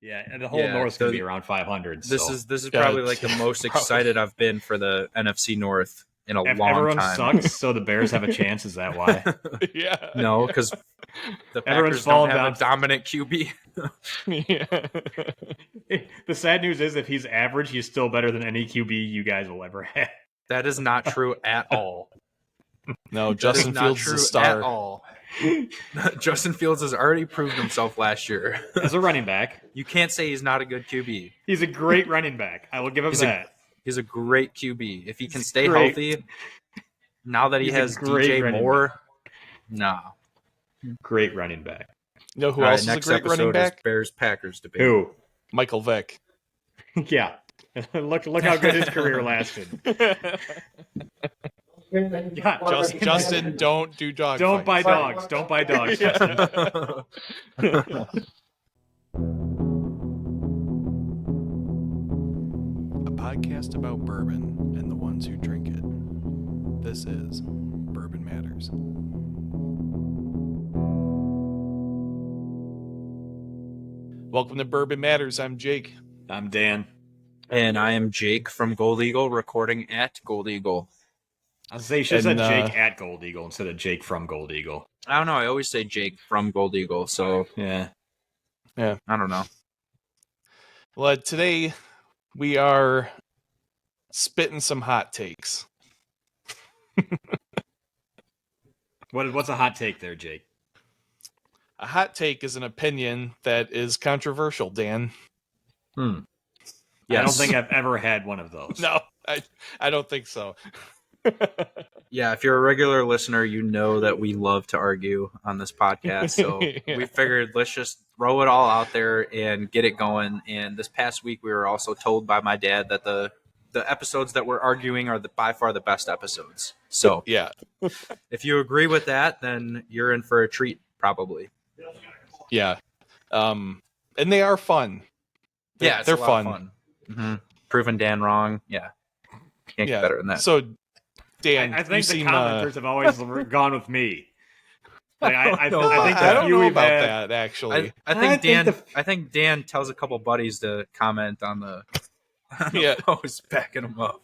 Yeah, and the whole North's going to be around 500. This is probably like the most excited I've been for the NFC North in a long time. Everyone sucks, so the Bears have a chance. Is that why? Yeah. No, because the Packers don't have a dominant QB. Yeah. The sad news is, if he's average, he's still better than any QB you guys will ever have. That is not true at all. No, Justin Fields is a star. At all. Justin Fields has already proved himself last year. As a running back. You can't say he's not a good QB. He's a great running back. I will give him that. He's a great QB. If he can stay healthy, now that he has DJ Moore, great running back. You know who else is a great running back? Bears-Packers debate. Who? Michael Vick. Yeah. Look how good his career lasted. Yeah, Justin, don't do dog. Don't buy dogs. Don't buy dogs. Justin. A podcast about bourbon and the ones who drink it. This is Bourbon Matters. Welcome to Bourbon Matters. I'm Jake. I'm Dan. And I am Jake from Gold Eagle, recording at Gold Eagle. I was saying, you should have said Jake at Gold Eagle instead of Jake from Gold Eagle. I don't know. I always say Jake from Gold Eagle, so yeah. I don't know. Well, today we are spitting some hot takes. What's a hot take there, Jake? A hot take is an opinion that is controversial, Dan. Yes. I don't think I've ever had one of those. No, I don't think so. Yeah, if you're a regular listener, you know that we love to argue on this podcast. So we figured let's just throw it all out there and get it going. And this past week, we were also told by my dad that the episodes that we're arguing are by far the best episodes. So yeah, if you agree with that, then you're in for a treat, probably. Yeah, and they are fun. They're fun. Mm-hmm. Proving Dan wrong. Yeah, can't get better than that. So. Dan, I think the commenters have always gone with me. Like, I don't know about that actually. I think Dan tells a couple buddies to comment on the post, backing them up.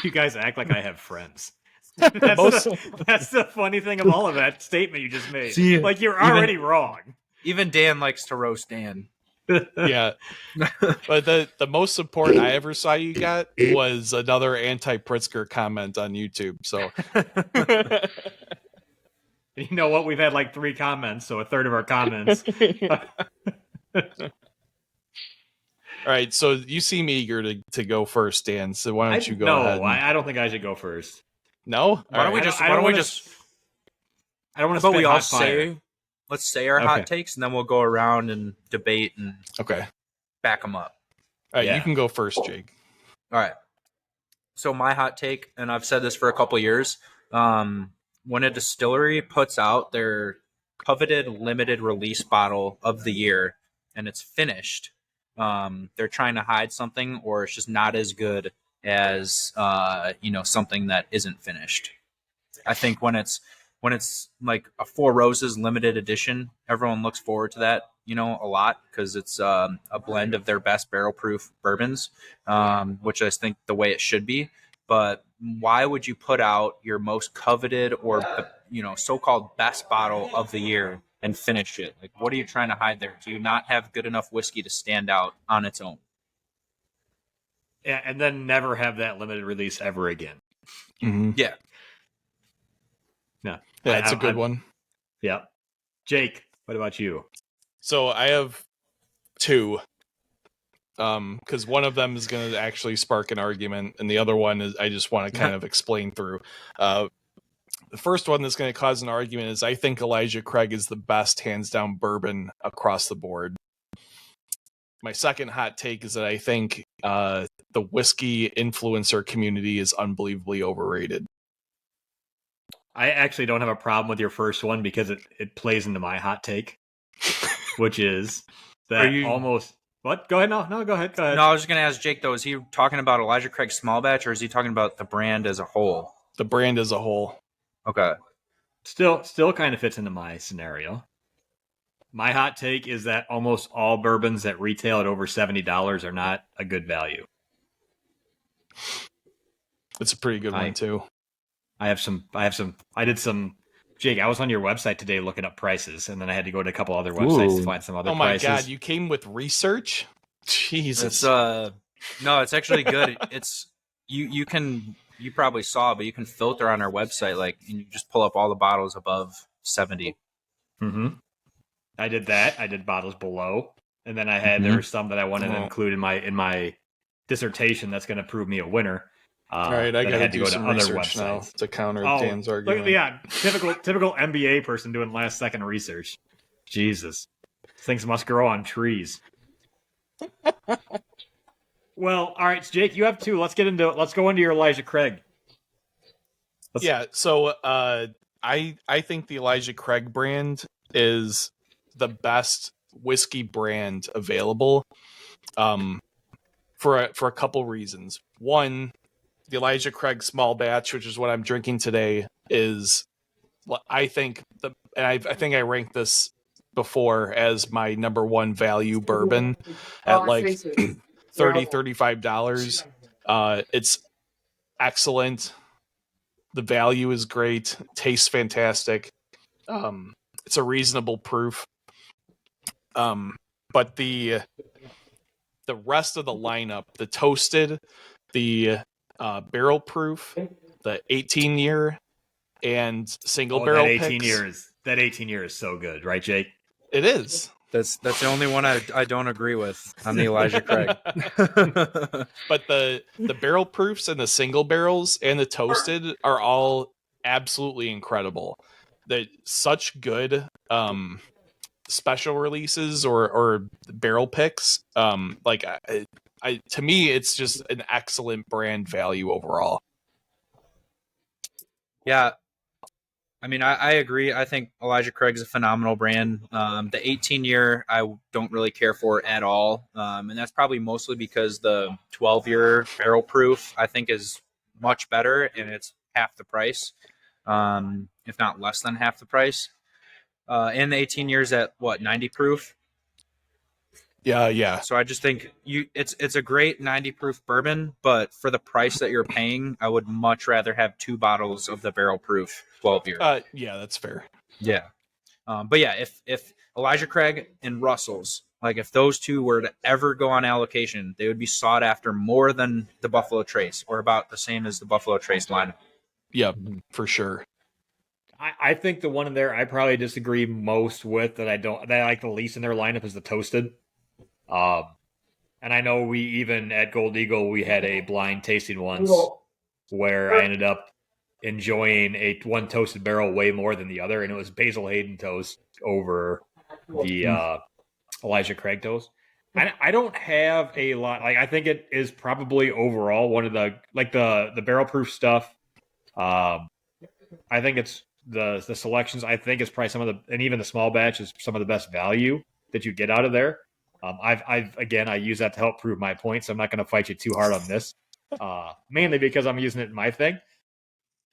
You guys act like I have friends. That's the funny thing of all of that statement you just made. See, like you're already wrong. Even Dan likes to roast Dan. Yeah, but the most support I ever saw you got was another anti-Pritzker comment on YouTube. So you know what? We've had like 3 comments, so a third of our comments. All right, so you seem eager to go first, Dan. So why don't you go ahead? No, I don't think I should go first. No, why don't we just? I don't want to. But we all say. Let's say our hot takes, and then we'll go around and debate and back them up. All right, you can go first, Jake. All right. So my hot take, and I've said this for a couple years, when a distillery puts out their coveted limited release bottle of the year and it's finished, they're trying to hide something, or it's just not as good as something that isn't finished. I think when it's like a Four Roses limited edition, everyone looks forward to that, a lot, because it's a blend of their best barrel proof bourbons, which I think the way it should be. But why would you put out your most coveted or, so-called best bottle of the year and finish it? Like, what are you trying to hide there? Do you not have good enough whiskey to stand out on its own? Yeah, and then never have that limited release ever again. Mm-hmm. Yeah. Yeah, that's a good one. Yeah. Jake, what about you? So I have 2. Because one of them is going to actually spark an argument, and the other one is I just want to kind of explain through. The first one that's going to cause an argument is I think Elijah Craig is the best hands down bourbon across the board. My second hot take is that I think the whiskey influencer community is unbelievably overrated. I actually don't have a problem with your first one because it plays into my hot take, which is that almost... What? Go ahead. No, go ahead. No, I was just going to ask Jake, though, is he talking about Elijah Craig small batch, or is he talking about the brand as a whole? The brand as a whole. Okay. Still kind of fits into my scenario. My hot take is that almost all bourbons that retail at over $70 are not a good value. It's a pretty good one too. I did some. Jake, I was on your website today looking up prices, and then I had to go to a couple other websites to find some other prices. Oh my god, you came with research? Jesus. No, it's actually good. It's you probably saw, but you can filter on our website, like, and you just pull up all the bottles above 70. Mm-hmm. I did that. I did bottles below, and then I had there were some that I wanted to include in my dissertation that's going to prove me a winner. All right, I got to go to some other websites now to counter Dan's argument. Yeah, typical NBA person doing last second research. Jesus, things must grow on trees. Well, all right, Jake, you have two. Let's go into your Elijah Craig. So I think the Elijah Craig brand is the best whiskey brand available, for a couple reasons. One, the Elijah Craig small batch, which is what I'm drinking today, is, I think I think I ranked this before as my number one value bourbon at like $35. It's excellent. The value is great. Tastes fantastic. It's a reasonable proof. But the rest of the lineup, the toasted, the barrel proof, the 18-year, and single barrel that 18 picks. years. That 18 years is so good, right, Jake? It is. That's the only one I don't agree with on the Elijah Craig. But the barrel proofs and the single barrels and the toasted are all absolutely incredible. They're such good special releases or barrel picks. To me, it's just an excellent brand value overall. Yeah. I mean, I agree. I think Elijah Craig's a phenomenal brand. The 18-year, I don't really care for at all. And that's probably mostly because the 12-year barrel proof, I think, is much better, and it's half the price, if not less than half the price. And the 18 years at, 90 proof? Yeah. So I just think it's a great 90 proof bourbon, but for the price that you're paying, I would much rather have 2 bottles of the barrel proof 12 year. Yeah, that's fair. Yeah. But yeah, if Elijah Craig and Russell's, like if those two were to ever go on allocation, they would be sought after more than the Buffalo Trace, or about the same as the Buffalo Trace lineup. Yeah, for sure. I think the one in there I probably disagree most with, that I like the least in their lineup, is the toasted. And I know we even at Gold Eagle, we had a blind tasting once where I ended up enjoying one toasted barrel way more than the other, and it was Basil Hayden toast over the Elijah Craig toast. I don't have a lot. Like, I think it is probably overall one of the barrel proof stuff. I think it's the selections. I think it's probably and even the small batch is some of the best value that you get out of there. I use that to help prove my point, so I'm not going to fight you too hard on this. Mainly because I'm using it in my thing.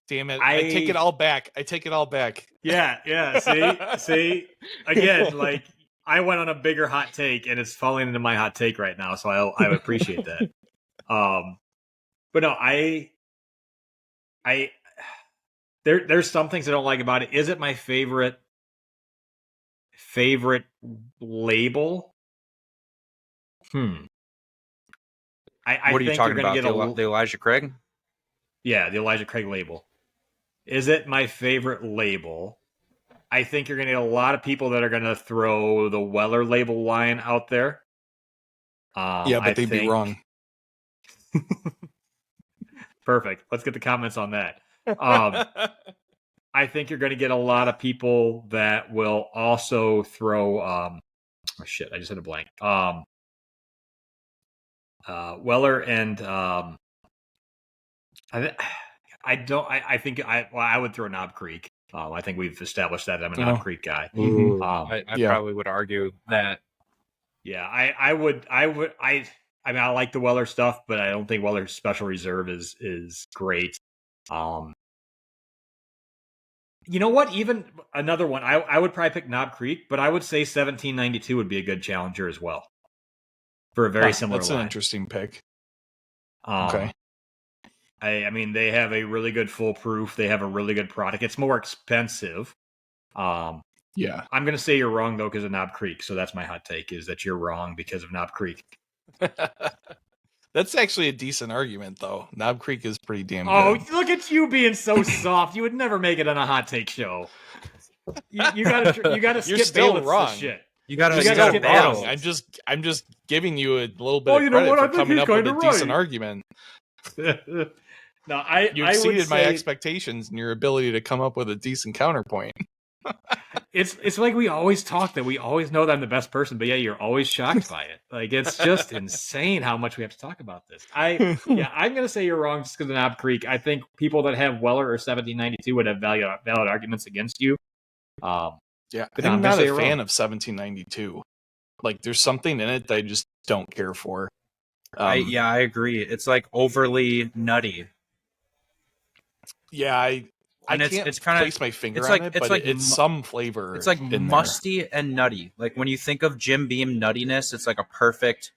Damn it! I take it all back. Yeah. See, again, like, I went on a bigger hot take, and it's falling into my hot take right now, so I appreciate that. But no, there's some things I don't like about it. Is it my favorite label? What are you talking about? The Elijah Craig? Yeah, the Elijah Craig label. Is it my favorite label? I think you're going to get a lot of people that are going to throw the Weller label line out there. But they'd be wrong. Perfect. Let's get the comments on that. I think you're going to get a lot of people that will also throw. I just had a blank. Weller and I think I would throw Knob Creek. I think we've established that I'm a Knob Creek guy. I probably would argue that. Yeah, I would. I mean, I like the Weller stuff, but I don't think Weller's Special Reserve is great. You know what? Even another one. I would probably pick Knob Creek, but I would say 1792 would be a good challenger as well for a very similar That's line. an interesting pick. Um, Okay. I mean, they have a really good foolproof. They have a really good product. It's more expensive. Yeah. I'm going to say you're wrong, though, because of Knob Creek. So that's my hot take, is that you're wrong because of Knob Creek. That's actually a decent argument, though. Knob Creek is pretty damn good. Oh, look at you being so soft. You would never make it on a hot take show. You gotta You're skip still Bailiff's wrong. shit. You gotta You You're gotta still skip wrong. Bailiff's. I'm just giving you a little bit Oh, of you know credit what? I for think coming he's up with a kinda decent right. argument. No, I You would exceeded my say expectations in your ability to come up with a decent counterpoint. it's like we always talk that we always know that I'm the best person, but yeah, you're always shocked by it. Like it's just insane how much we have to talk about this. I'm gonna say you're wrong just because of Knob Creek. I think people that have Weller or 1792 would have valid arguments against you. Yeah, But no, I'm I'm gonna not say a you're fan wrong. of 1792. Like, there's something in it that I just don't care for. I agree. It's like overly nutty. Yeah, I And can't it's kinda- place my finger it's on like- it, it's but like it's some flavor. It's like in musty and nutty. Like when you think of Jim Beam nuttiness, it's like a perfect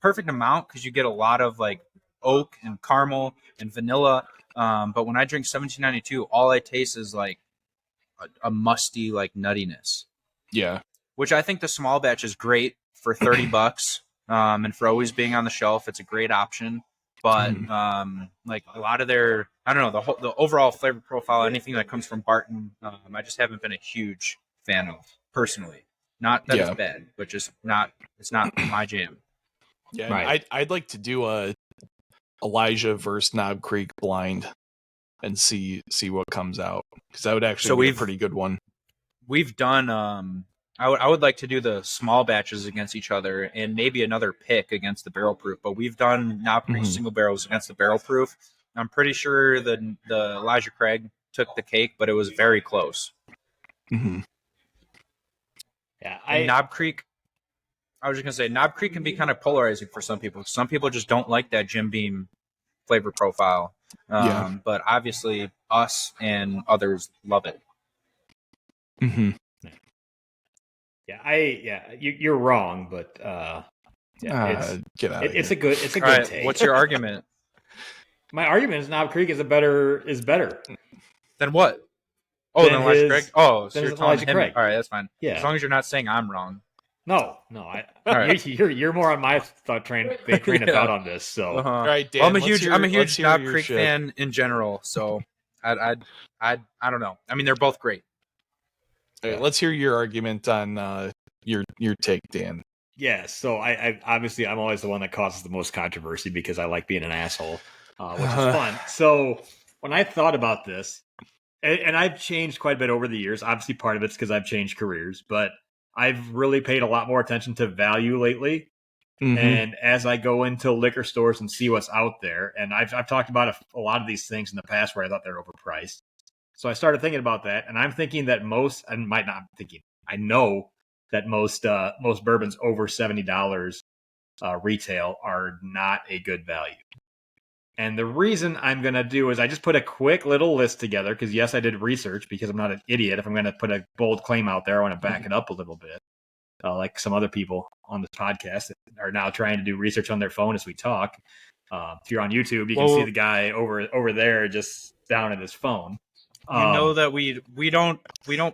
amount because you get a lot of like oak and caramel and vanilla. But when I drink 1792, all I taste is like a musty like nuttiness, Yeah, which I think the small batch is great for $30. And for always being on the shelf, it's a great option. But like a lot of their, I don't know, the overall flavor profile, anything that comes from Barton, I just haven't been a huge fan of personally. Not that Yeah. it's bad, but just not. It's not my jam. yeah. Right. I'd like to do a Elijah versus Knob Creek blind and see what comes out, because that would actually be a pretty good one. We've done. I would like to do the small batches against each other and maybe another pick against the barrel proof. But we've done Knob Creek single barrels against the barrel proof. I'm pretty sure the Elijah Craig took the cake, but it was very close. Mm-hmm. Yeah, And Knob Creek. I was just gonna say Knob Creek can be kind of polarizing for some people. Some people just don't like that Jim Beam flavor profile. But obviously us and others love it. Mm-hmm. You're wrong, but Get out. it's a good All right, take. what's your argument? My argument is Knob Creek is better. Then what? Oh, Than then Elijah his- Craig. Oh, so than you're his telling Elijah him. Craig. All right, that's fine. Yeah. As long as you're not saying I'm wrong. No. All right. You're more on my train of thought on this. So Uh-huh. All right, Dan. Well, I'm a let's huge hear Knob your Creek shit. fan in general. So I don't know. I mean, they're both great. All right, let's hear your argument on your take, Dan. yeah, so I obviously I'm always the one that causes the most controversy because I like being an asshole, which is fun. So when I thought about this, and I've changed quite a bit over the years. Obviously, part of it's because I've changed careers, but I've really paid a lot more attention to value lately. Mhm. And as I go into liquor stores and see what's out there, and I've talked about a lot of these things in the past where I thought they're overpriced. So I started thinking about that, and I'm thinking that I know that most bourbons over $70 retail are not a good value. And the reason I'm going to do is I just put a quick little list together because, yes, I did research because I'm not an idiot. If I'm going to put a bold claim out there, I want to back it up a little bit. Like some other people on this podcast that are now trying to do research on their phone as we talk. If you're on YouTube, you can see the guy over there just down at his phone. You know that we don't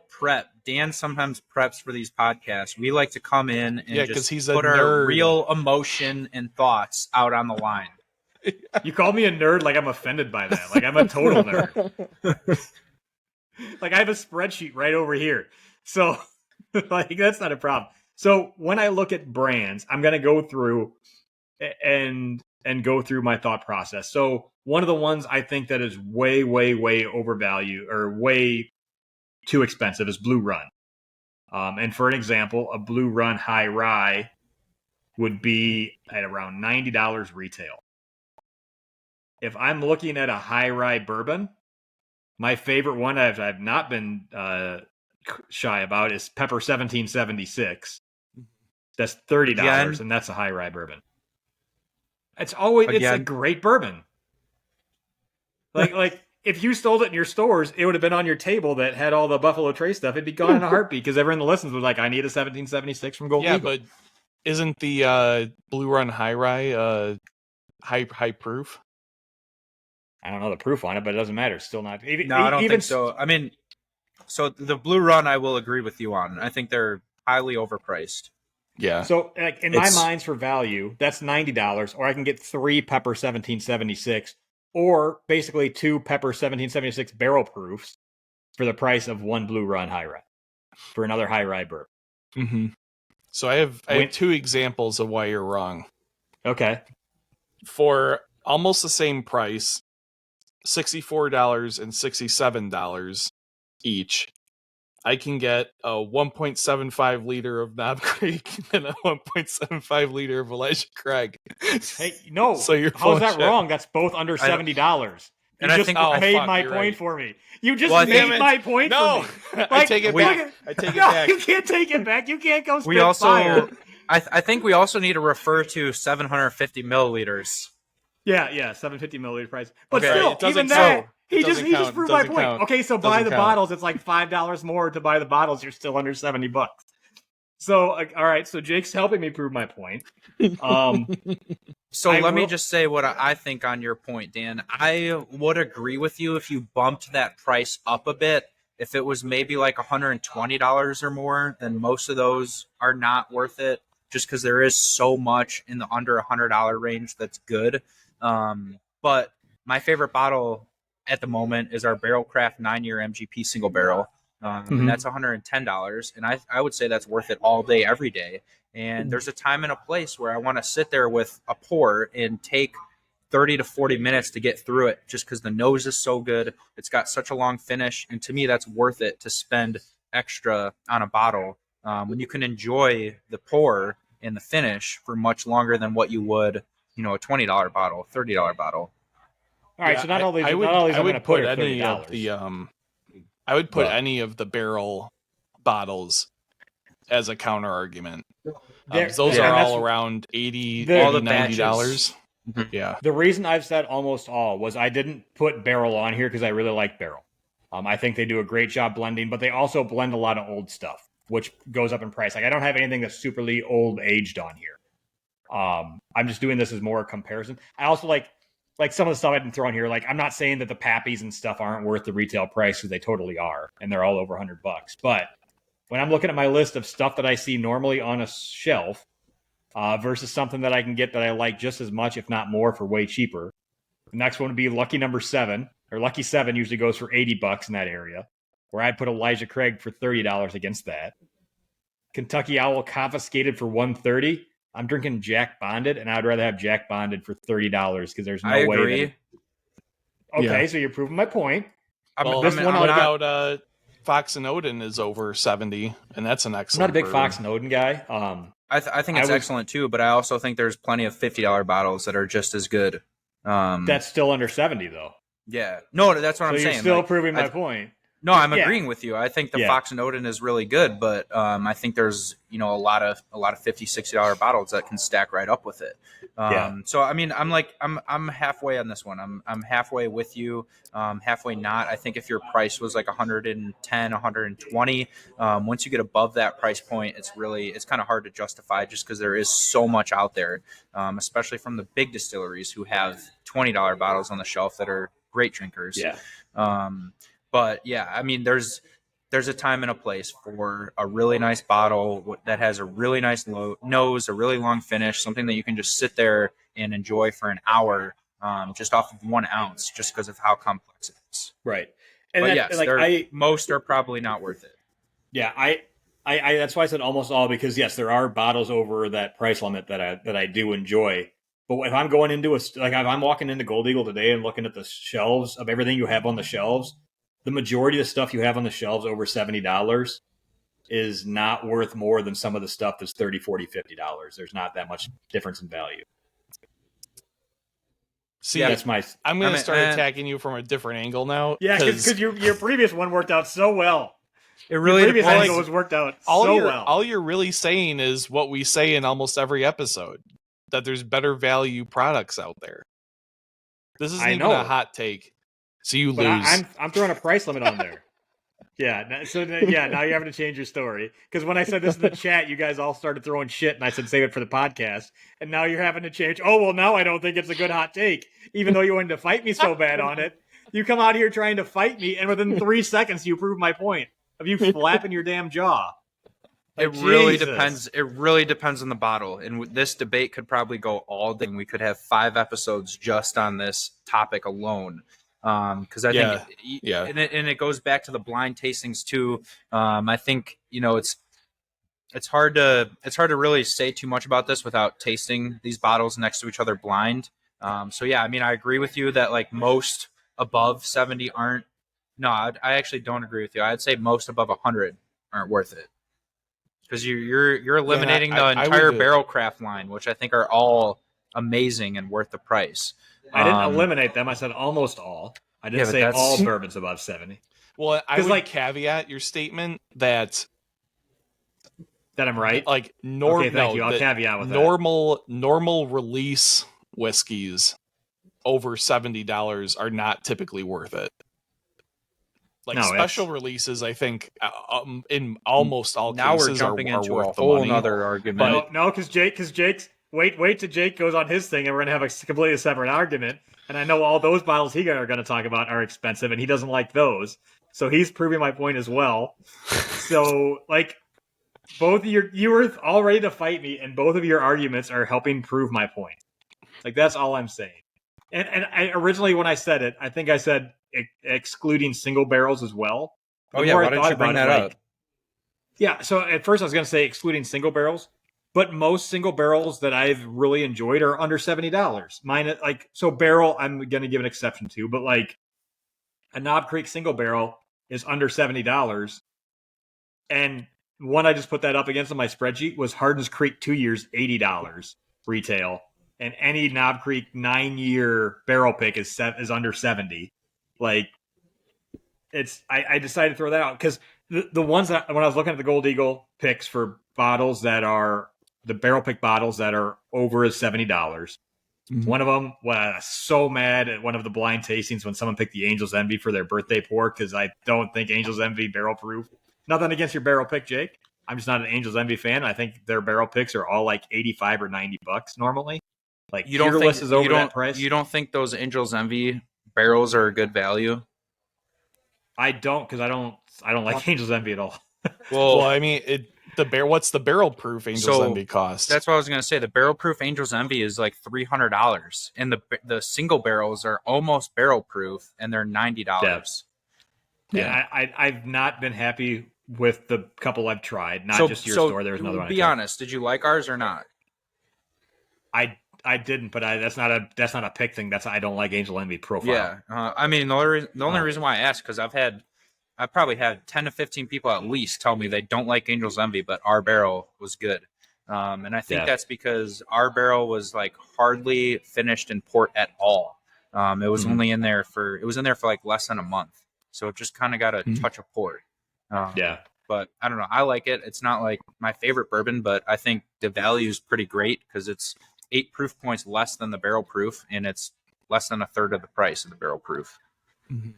prep. Dan sometimes preps for these podcasts. We like to come in and Yeah, 'cause just he's a put our nerd. real emotion and thoughts out on the line. You call me a nerd like I'm offended by that. Like I'm a total nerd. Like I have a spreadsheet right over here. So like that's not a problem. So when I look at brands, I'm going to go through and go through my thought process. So one of the ones I think that is way, way, way overvalued or way too expensive is Blue Run. And for an example, a Blue Run High Rye would be at around $90 retail. If I'm looking at a High Rye bourbon, my favorite one I've not been shy about is Pepper 1776. That's $30, and that's a High Rye bourbon. It's a great bourbon. Like if you sold it in your stores, it would have been on your table that had all the Buffalo Trace stuff. It'd be gone in a heartbeat because everyone that listens was like, I need a 1776 from Gold Yeah, Eagle. but isn't the Blue Run High Rye high proof? I don't know the proof on it, but it doesn't matter. It's still not. No, I don't think so. I mean, so the Blue Run, I will agree with you on. I think they're highly overpriced. Yeah. So, like in my minds, for value, that's $90, or I can get 3 Pepper 1776, or basically 2 Pepper 1776 barrel proofs for the price of 1 Blue Run High Rye for another High Rye bourbon. Mm-hmm. So I have 2 examples of why you're wrong. Okay. For almost the same price, $64 and $67 each, I can get a 1.75 liter of Knob Creek and a 1.75 liter of Elijah Craig. Hey, no. So you're how's that bullshit. wrong? That's both under $70. You And I just think- made fuck, my you're point right. for me. You just Well, I made think- my point No, for me. I take it look back. at- I take it no, back. you can't take it back. You can't go spit We also, fire. I think we also need to refer to 750 milliliters. Yeah, 750 milliliter price. But Okay, still, it doesn't even that, count. he It just doesn't count. proved It my doesn't point. count. Okay, so It buy doesn't the count. bottles. It's like $5 more to buy the bottles. You're still under $70. So, all right. So Jake's helping me prove my point. So I let me will- just say what I think on your point, Dan. I would agree with you if you bumped that price up a bit. If it was maybe like $120 or more, then most of those are not worth it just because there is so much in the under $100 range that's good. But my favorite bottle at the moment is our Barrel Craft 9-year MGP single barrel. And that's $110. And I would say that's worth it all day, every day. And there's a time and a place where I want to sit there with a pour and take 30 to 40 minutes to get through it just because the nose is so good. It's got such a long finish. And to me, that's worth it to spend extra on a bottle when you can enjoy the pour and the finish for much longer than what you would, a $20 bottle, $30 bottle. All right. Yeah, so not all these. I would, not all these I I'm would going to put put are any $30. of the I would put But- any of the barrel bottles as a counter argument. There- Those yeah, are and all that's- around $80, All the $90. batches. Yeah. The reason I've said almost all was I didn't put Barrel on here because I really like Barrel. I think they do a great job blending, but they also blend a lot of old stuff, which goes up in price. Like I don't have anything that's superly old aged on here. I'm just doing this as more a comparison. I also like some of the stuff I didn't throw on here. Like I'm not saying that the Pappies and stuff aren't worth the retail price because they totally are, and they're all over $100. But when I'm looking at my list of stuff that I see normally on a shelf versus something that I can get that I like just as much, if not more, for way cheaper. The next one would be Lucky Number 7, or Lucky 7 usually goes for $80 in that area, where I'd put Elijah Craig for $30 against that. Kentucky Owl Confiscated for $130. I'm drinking Jack Bonded, and I'd rather have Jack Bonded for $30 because there's no I way. agree. Okay, Yeah. so you're proving my point. Well, this one what I'll- about Fox and Odin is over 70, and that's an I'm excellent not a big bourbon. Fox and Odin guy. I think it's I was- excellent too, but I also think there's plenty of $50 bottles that are just as good. That's still under 70 though. Yeah. No, that's what So I'm you're saying. still Like, proving my I- point. No, I'm Yeah. agreeing with you. I think the Yeah. Fox and Odin is really good, but I think there's a lot of $50, $60 bottles that can stack right up with it. So I mean, I'm halfway on this one. I'm halfway with you, halfway not. I think if your price was like 110, 120, once you get above that price point, it's kind of hard to justify just because there is so much out there, especially from the big distilleries who have $20 bottles on the shelf that are great drinkers. Yeah. But yeah, I mean, there's a time and a place for a really nice bottle that has a really nice nose, a really long finish, something that you can just sit there and enjoy for an hour, just off of 1 ounce, just because of how complex it is. Right. And But that, yes, like most are probably not worth it. Yeah, I that's why I said almost all, because yes, there are bottles over that price limit that I do enjoy. But if I'm going into if I'm walking into Gold Eagle today and looking at the shelves of everything you have on the shelves, the majority of the stuff you have on the shelves over $70 is not worth more than some of the stuff that's $30, $40, $50. There's not that much difference in value. See, That's my I'm going I to mean, start attacking you from a different angle now. because your previous one worked out so well. It really Your previous depends. angle was worked out all so you're well. all you're really saying is what we say in almost every episode, that there's better value products out there. This isn't I even know. a hot take. So you But lose. I'm throwing a price limit on there. Yeah. Now you're having to change your story because when I said this in the chat, you guys all started throwing shit, and I said save it for the podcast. And now you're having to change. Oh well, now I don't think it's a good hot take, even though you wanted to fight me so bad on it. You come out here trying to fight me, and within 3 seconds, you prove my point of you flapping your damn jaw. It really depends. It really depends on the bottle. And this debate could probably go all day. We could have 5 episodes just on this topic alone. Because I think, and it goes back to the blind tastings too. I think it's hard to really say too much about this without tasting these bottles next to each other blind. So yeah, I mean, I agree with you that like most above 70 aren't. No, I actually don't agree with you. I'd say most above 100 aren't worth it. Because you're eliminating the entire barrel craft line, which I think are all amazing and worth the price. I didn't eliminate them. I said almost all. I didn't say all bourbons above 70. Well, I would caveat your statement that I'm right. Like okay, thank you. I'll caveat with normal release whiskeys over $70 are not typically worth it. Like special releases, I think in almost all now cases we're jumping are into worth a the whole money. other argument. But, no, because Jake's wait till Jake goes on his thing, and we're gonna have a completely separate argument. And I know all those bottles he are gonna talk about are expensive, and he doesn't like those. So he's proving my point as well. So like both of you were all ready to fight me, and both of your arguments are helping prove my point. Like that's all I'm saying. And I originally when I said it, I think I said excluding single barrels as well. Oh yeah, why didn't you bring that up? Yeah, so at first I was going to say excluding single barrels, but most single barrels that I've really enjoyed are under $70. Mine barrel I'm going to give an exception to, but like a Knob Creek single barrel is under $70, and one I just put that up against on my spreadsheet was Hardin's Creek 2 years $80 retail, and any Knob Creek 9-year barrel pick is under 70. Like, I decided to throw that out because the ones that when I was looking at the Gold Eagle picks for bottles that are the barrel pick bottles that are over $70, one of them was so mad at one of the blind tastings when someone picked the Angel's Envy for their birthday pour because I don't think Angel's Envy barrel proof. Nothing against your barrel pick, Jake. I'm just not an Angel's Envy fan. I think their barrel picks are all like $85 or $90 normally. Like you don't think is over that price. You don't think those Angel's Envy barrels are a good value? I don't because I don't like Angel's Envy at all. Well, I mean, what's the barrel proof Angel's Envy cost? That's what I was going to say. The barrel proof Angel's Envy is like $300, and the single barrels are almost barrel proof, and they're $90. Yeah, I've not been happy with the couple I've tried. Not just your store. There was another one. Be honest. Did you like ours or not? I didn't, but that's not a pick thing. I don't like Angel Envy profile. Yeah, I mean the only reason why I asked because I've probably had 10 to 15 people at least tell me they don't like Angel's Envy, but our barrel was good, and I think that's because our barrel was like hardly finished in port at all. It was only in there for like less than a month, so it just kind of got a touch of port. But I don't know. I like it. It's not like my favorite bourbon, but I think the value is pretty great because it's 8 proof points less than the barrel proof, and it's less than a third of the price of the barrel proof.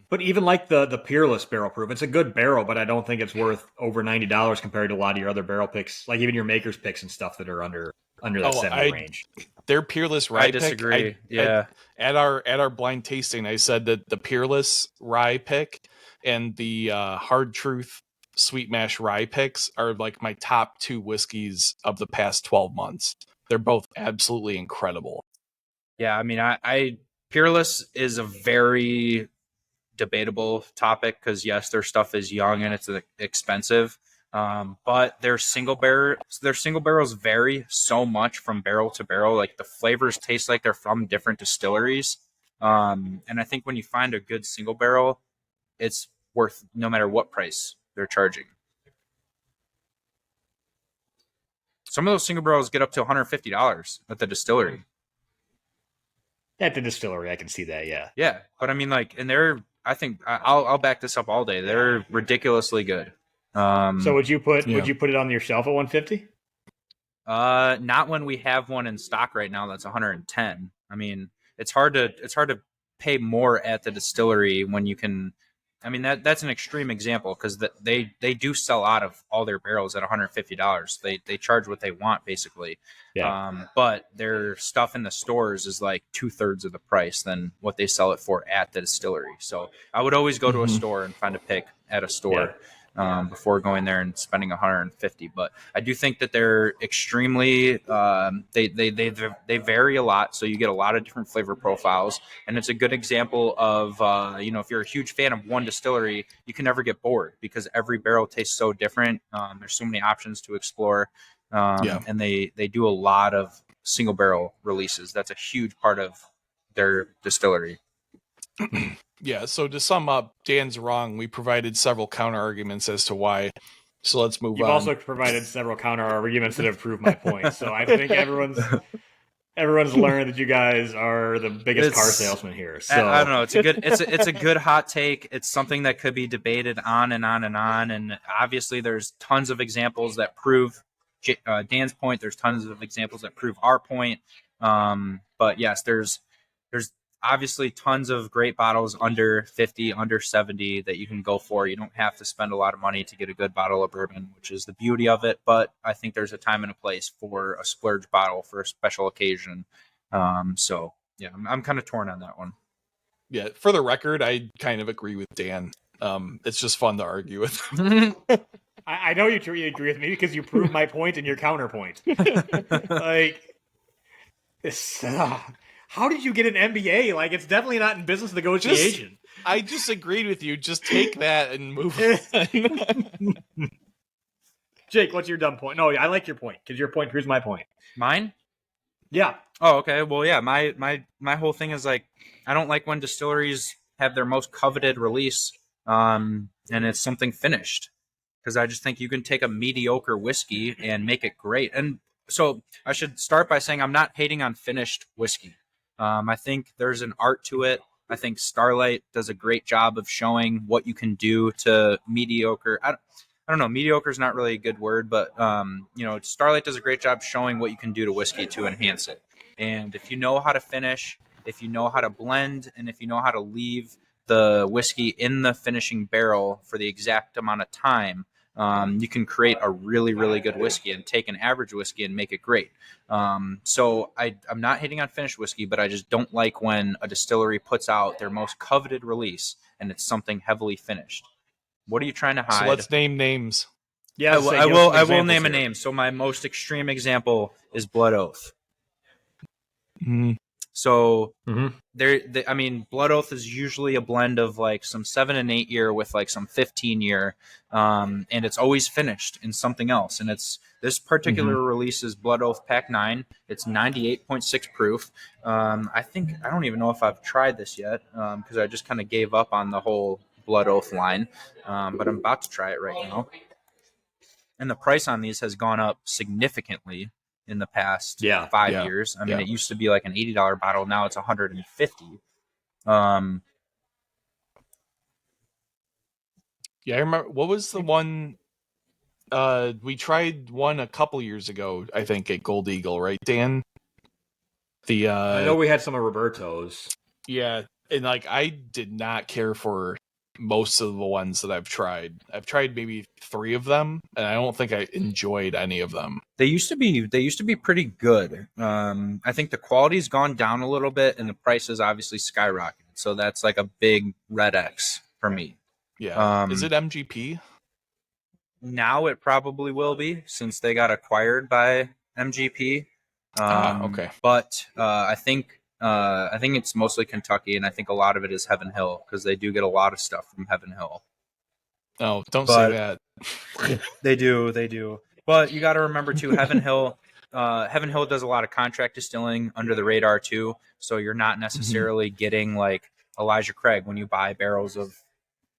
But even like the Peerless barrel proof, it's a good barrel, but I don't think it's worth over $90 compared to a lot of your other barrel picks, like even your Maker's picks and stuff that are under that 70 range. Their Peerless rye pick. I disagree. At our blind tasting, I said that the Peerless rye pick and the Hard Truth Sweet Mash rye picks are like my top 2 whiskeys of the past 12 months. They're both absolutely incredible. Yeah, I mean, I Peerless is a very debatable topic because yes, their stuff is young and it's expensive, but their single barrels vary so much from barrel to barrel. Like the flavors taste like they're from different distilleries, and I think when you find a good single barrel, it's worth no matter what price they're charging. Some of those single barrels get up to $150 at the distillery. At the distillery, I can see that. Yeah. Yeah, but I mean, like, and I think I'll back this up all day. They're ridiculously good. So would you put it on your shelf at 150? Not when we have one in stock right now. That's 110. I mean, it's hard to pay more at the distillery when you can. I mean, that's an extreme example because they do sell out of all their barrels at $150. They charge what they want basically. Yeah. But their stuff in the stores is like 2/3 of the price than what they sell it for at the distillery. So I would always go to a store and find a pick at a store before going there and spending $150. But I do think that they're extremely they vary a lot, so you get a lot of different flavor profiles, and it's a good example of if you're a huge fan of one distillery, you can never get bored because every barrel tastes so different. There's so many options to explore. And they do a lot of single barrel releases. That's a huge part of their distillery. Yeah, so to sum up, Dan's wrong. We provided several counter arguments as to why. So let's move You've on. also provided several counter arguments that have proved my point. So I think everyone's learned that you guys are the biggest car salesman here. So I don't know. It's a good hot take. It's something that could be debated on and on and on. And obviously, there's tons of examples that prove Dan's point. There's tons of examples that prove our point. But yes, there's obviously tons of great bottles under 50, under 70 that you can go for. You don't have to spend a lot of money to get a good bottle of bourbon, which is the beauty of it. But I think there's a time and a place for a splurge bottle for a special occasion. So yeah, I'm kind of torn on that one. Yeah, for the record, I kind of agree with Dan. It's just fun to argue with. I know you agree with me because you proved my point and your counterpoint. Like, how did you get an MBA? Like, it's definitely not in business negotiation. I just agreed with you. Just take that and move on. Jake, what's your dumb point? No, I like your point because your point proves my point. Mine? Yeah. Oh, okay. Well, yeah. My whole thing is like, I don't like when distilleries have their most coveted release, and it's something finished. Because I just think you can take a mediocre whiskey and make it great. And so I should start by saying I'm not hating on finished whiskey. I think there's an art to it. I think Starlight does a great job of showing what you can do to mediocre. I don't know. Mediocre is not really a good word, but Starlight does a great job showing what you can do to whiskey to enhance it. And if you know how to finish, if you know how to blend, and if you know how to leave the whiskey in the finishing barrel for the exact amount of time, you can create a really, really good whiskey and take an average whiskey and make it great. So I'm not hating on finished whiskey, but I just don't like when a distillery puts out their most coveted release and it's something heavily finished. What are you trying to hide? So let's name names. Yeah, I will name a name. So my most extreme example is Blood Oath. Mm-hmm. So Blood Oath is usually a blend of like some 7 and 8 year with like some 15 year, and it's always finished in something else. And it's this particular release is Blood Oath Pack 9. It's 98.6 proof. I don't even know if I've tried this yet because I just kind of gave up on the whole Blood Oath line, but I'm about to try it right now. And the price on these has gone up significantly in the past 5 years. I mean, it used to be like an $80 bottle. Now it's $150. Yeah, I remember. What was the one? We tried one a couple years ago, I think, at Gold Eagle, right, Dan? I know we had some of Roberto's. Yeah, and like I did not care for most of the ones that I've tried. I've tried maybe 3 of them, and I don't think I enjoyed any of them. They used to be pretty good. I think the quality's gone down a little bit, and the price has obviously skyrocketed. So that's like a big red X for me. Yeah. Is it MGP? Now it probably will be since they got acquired by MGP. Okay. But I think it's mostly Kentucky, and I think a lot of it is Heaven Hill because they do get a lot of stuff from Heaven Hill. Oh, don't say that. They do. But you got to remember too, Heaven Hill does a lot of contract distilling under the radar too. So you're not necessarily getting like Elijah Craig when you buy barrels of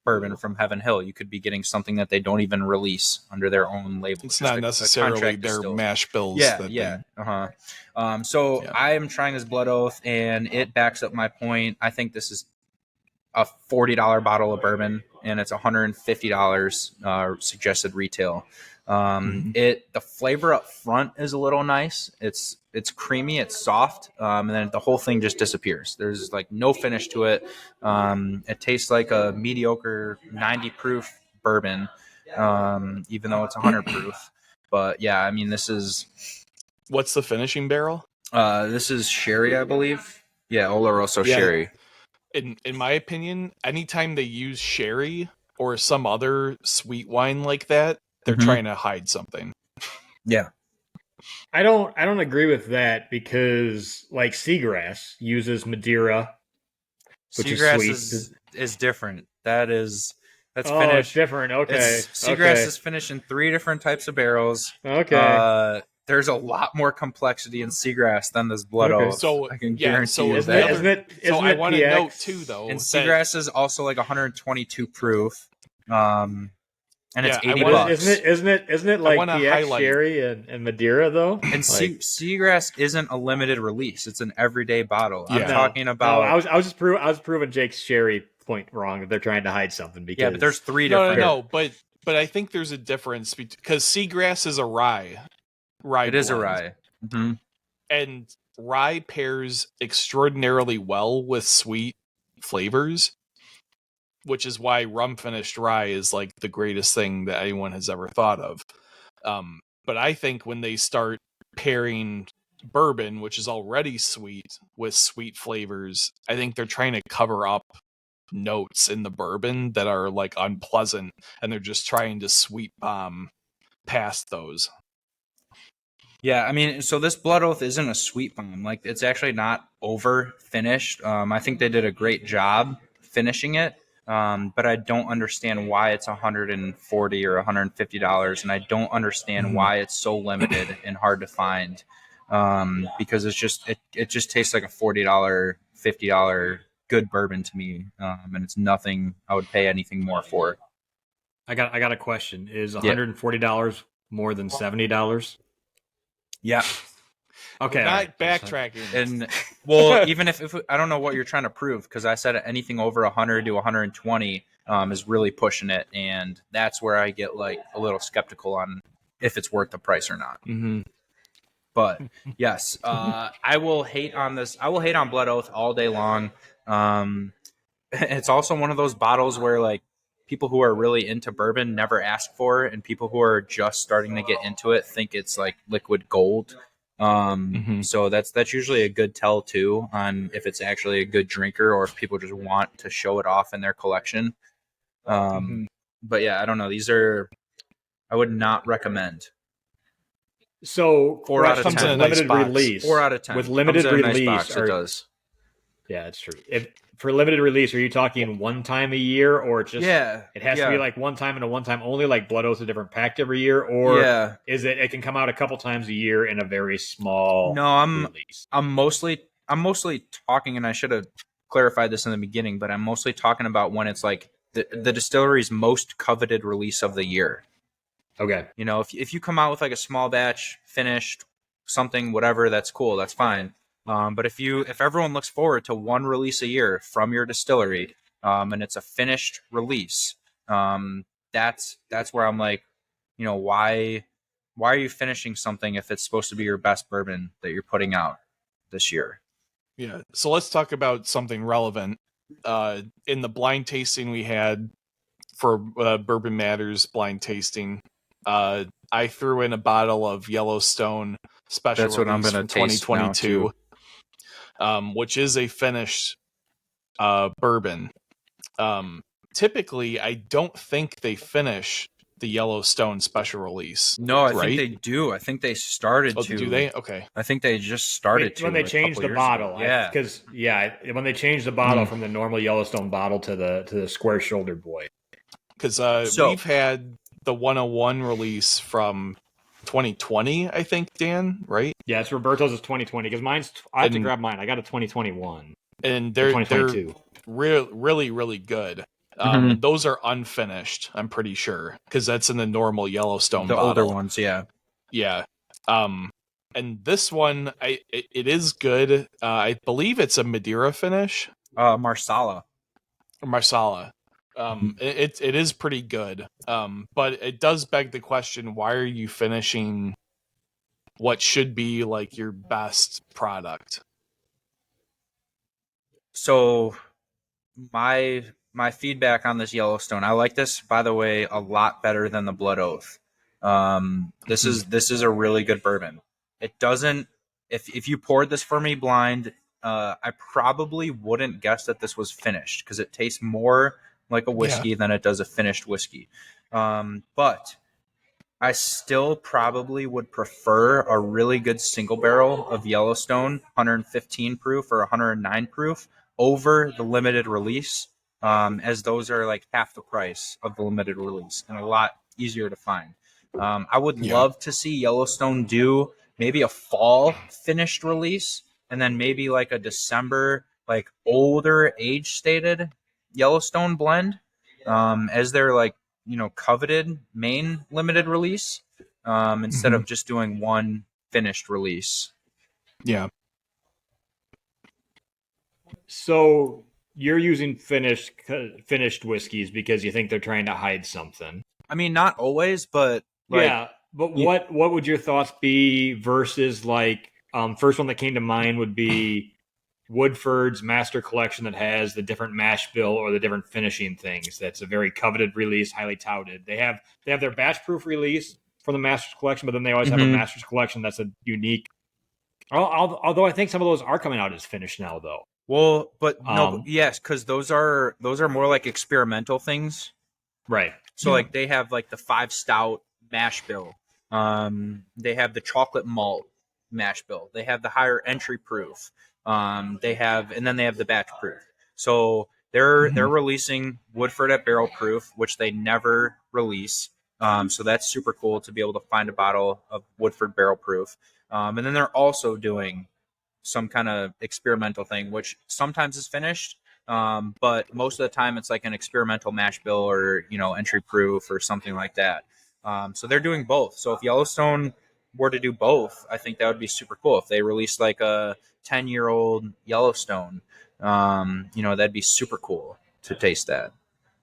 bourbon from Heaven Hill. You could be getting something that they don't even release under their own label. It's not necessarily their mash bills. Yeah. So I am trying this Blood Oath, and it backs up my point. I think this is a $40 bottle of bourbon, and it's $150 suggested retail. The flavor up front is a little nice. It's creamy, it's soft, and then the whole thing just disappears. There's like no finish to it. It tastes like a mediocre 90 proof bourbon, even though it's 100 proof. But yeah, I mean, What's the finishing barrel? this is sherry, I believe. Yeah, Oloroso Yeah. sherry. In my opinion, anytime they use sherry or some other sweet wine like that, they're Mhm. trying to hide something. Yeah. I don't agree with that because like Seagrass uses Madeira, which Seagrass is sweet. is different. That's It's finished. different. Okay. Seagrass is finished in 3 different types of barrels. Okay. There's a lot more complexity in Seagrass than this Blood Okay. Oath. So, I can yeah, guarantee so you is that. Isn't it? So I it want to PX? note too, though, And that- Seagrass is also like 122 proof. And it's Yeah, I $80 wanna- bucks. Isn't it like wanna PX highlight- sherry and Madeira though? And Like, Seagrass isn't a limited release; it's an everyday bottle. I'm Yeah. talking no, about. I was proving Jake's sherry point wrong that they're trying to hide something because yeah, but there's 3 No, different. no, but I think there's a difference because Seagrass is a rye. It is a blend. rye. Mm-hmm. And rye pairs extraordinarily well with sweet flavors, which is why rum finished rye is like the greatest thing that anyone has ever thought of. But I think when they start pairing bourbon, which is already sweet, with sweet flavors, I think they're trying to cover up notes in the bourbon that are like unpleasant, and they're just trying to sweet bomb past those. Yeah, I mean, so this Blood Oath isn't a sweet bomb. Like, it's actually not over finished. I think they did a great job finishing it, but I don't understand why it's $140 or $150, and I don't understand why it's so limited and hard to find. Because it just tastes like a $40, $50 good bourbon to me, and it's nothing I would pay anything more for. I got a question. Is $140 more than $70? Yeah. Okay. We're all not right. backtracking. And well, even if I don't know what you're trying to prove, because I said anything over 100 to 120 is really pushing it, and that's where I get like a little skeptical on if it's worth the price or not. Mm-hmm. But yes, I will hate on this. I will hate on Blood Oath all day long. It's also one of those bottles where like people who are really into bourbon never ask for it, and people who are just starting to get into it think it's like liquid gold. So that's usually a good tell too on if it's actually a good drinker or if people just want to show it off in their collection. But yeah, I don't know. I would not recommend. So 4 out of Comes 10. in a nice limited box. release. 4 out of 10 With limited Comes in a nice release, box, are- it does. Yeah, it's true. If for limited release, are you talking one time a year, or just it has to be like one time and a one time only, like Blood Oath's a different packed every year, or is it can come out a couple times a year in a very small release? I'm mostly talking, and I should have clarified this in the beginning, but I'm mostly talking about when it's like the distillery's most coveted release of the year. Okay. You know, if you come out with like a small batch, finished, something, whatever, that's cool, that's fine. But if everyone looks forward to one release a year from your distillery, and it's a finished release, that's where I'm like, you know, why are you finishing something if it's supposed to be your best bourbon that you're putting out this year? Yeah. So let's talk about something relevant. In the blind tasting we had for Bourbon Matters blind tasting, I threw in a bottle of Yellowstone special That's what I'm release gonna from taste now, 2022, which is a finished bourbon. Typically, I don't think they finish the Yellowstone special release. No, I right? think they do. I think they started Oh, to. do they? Okay. I think they just started to when they a changed couple the years bottle. ago. Yeah. When they changed the bottle from the normal Yellowstone bottle to the square shouldered boy. Because So- we've had the 101 release from 2020, I think, Dan, right? Yeah, it's Roberto's is 2020 because I have to And- grab mine. I got a 2021. And they're 2022. really, really good. And those are unfinished, I'm pretty sure, because that's in the normal Yellowstone The bottle. older ones, yeah. Yeah. And this one, it is good. I believe it's a Madeira finish. Marsala. Or Marsala. It is pretty good. But it does beg the question: why are you finishing what should be like your best product? So my feedback on this Yellowstone, I like this, by the way, a lot better than the Blood Oath. This is a really good bourbon. It doesn't. If you poured this for me blind, I probably wouldn't guess that this was finished because it tastes more like a whiskey than it does a finished whiskey. But I still probably would prefer a really good single barrel of Yellowstone, 115 proof or 109 proof, over the limited release, as those are like half the price of the limited release and a lot easier to find. I would love to see Yellowstone do maybe a fall finished release and then maybe like a December, like older age stated Yellowstone blend, as their like, coveted main limited release, instead of just doing one finished release. Yeah. So you're using finished whiskeys because you think they're trying to hide something. I mean, not always, but like, yeah, but what would your thoughts be versus like first one that came to mind would be Woodford's Master Collection that has the different mash bill or the different finishing things. That's a very coveted release, highly touted. They have their batch proof release from the Master's Collection, but then they always have a Master's Collection that's a unique. Although I think some of those are coming out as finished now, though. Well, but no, yes, because those are more like experimental things, right? So like they have like the 5 stout mash bill. They have the chocolate malt mash bill. They have the higher entry proof. They have the batch proof. So they're releasing Woodford at barrel proof, which they never release. So that's super cool to be able to find a bottle of Woodford barrel proof. And then they're also doing some kind of experimental thing, which sometimes is finished. But most of the time it's like an experimental mash bill or, entry proof or something like that. So they're doing both. So if Yellowstone were to do both, I think that would be super cool. If they released like a 10-year-old Yellowstone, that'd be super cool to taste that.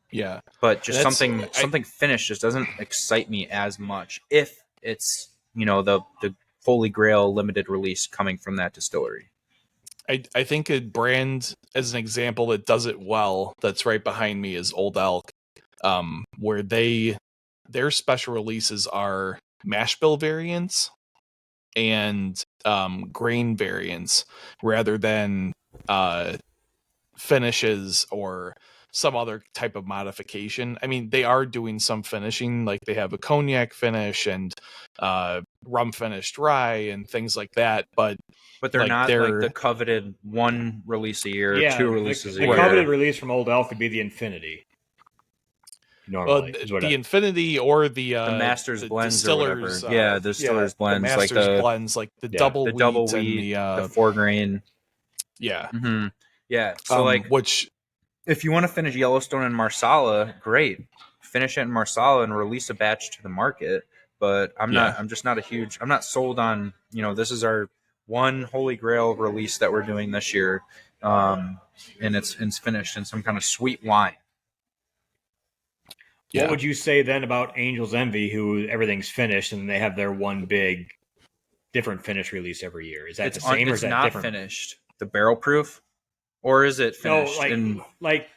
Yeah. But just something finished just doesn't excite me as much if it's, the Holy Grail limited release coming from that distillery. I think a brand, as an example, that does it well, that's right behind me, is Old Elk, where their special releases are mash bill variants and grain variants rather than finishes or some other type of modification. I mean, they are doing some finishing, like they have a cognac finish and rum finished rye and things like that, but they're not like the coveted one release a year, 2 releases a year. The coveted release from Old Elk could be the Infinity. Normally, the Infinity or the Master's blends, distillers, or whatever. The distillers blends, the Master's blends, like the double wheat and the 4 grain. Yeah, yeah. So which, if you want to finish Yellowstone and Marsala, great, finish it in Marsala and release a batch to the market. But I'm not sold on, this is our one Holy Grail release that we're doing this year, and it's finished in some kind of sweet wine. What would you say then about Angel's Envy, who everything's finished and they have their one big different finish release every year? Is that the same or is that not different? Finished? The barrel proof, or is it finished? No, like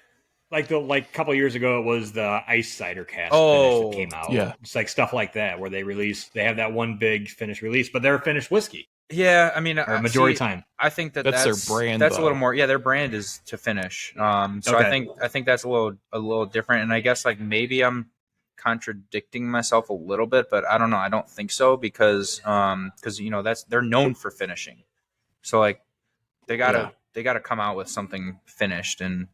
a couple of years ago, it was the ice cider cask finish that came out. Yeah, it's like stuff like that where they have that one big finish release, but they're finished whiskey. Yeah, I mean, majority time. I think that's their brand. That's a little more. Yeah, their brand is to finish. So okay. I think that's a little different. And I guess like maybe I'm contradicting myself a little bit, but I don't know. I don't think so because they're known for finishing. So like they gotta come out with something finished, and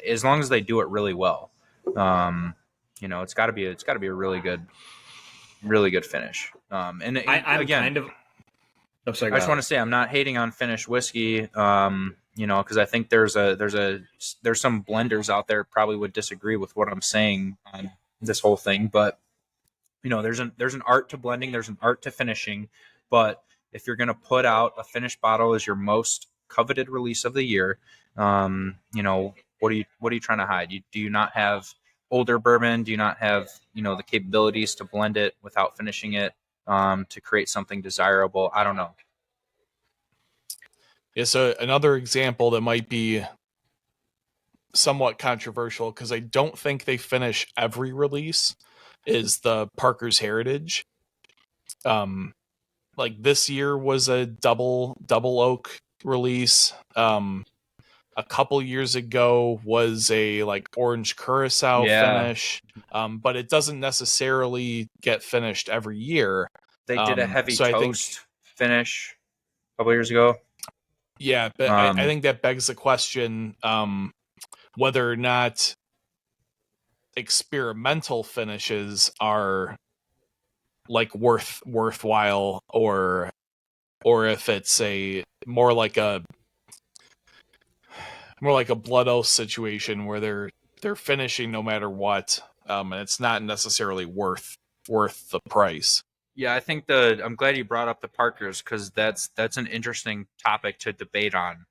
as long as they do it really well, it's gotta be a really good finich. And I'm again, kind of. I just want to say I'm not hating on finished whiskey, because I think there's some blenders out there probably would disagree with what I'm saying on this whole thing, but there's an art to blending, there's an art to finishing, but if you're gonna put out a finished bottle as your most coveted release of the year, What are you trying to hide? Do you not have older bourbon? Do you not have, the capabilities to blend it without finishing it, to create something desirable? I don't know. Yeah, so another example that might be somewhat controversial, because I don't think they finish every release, is the Parker's Heritage. Like this year was a double oak release. A couple years ago was a like orange curacao finish, but it doesn't necessarily get finished every year. They did a heavy so toast finish a couple years ago. Yeah, but I think that begs the question, whether or not experimental finishes are like worthwhile, or if it's a more like a blood oath situation where they're finishing no matter what, and it's not necessarily worth the price. Yeah, I think I'm glad you brought up the Parkers, because that's an interesting topic to debate on.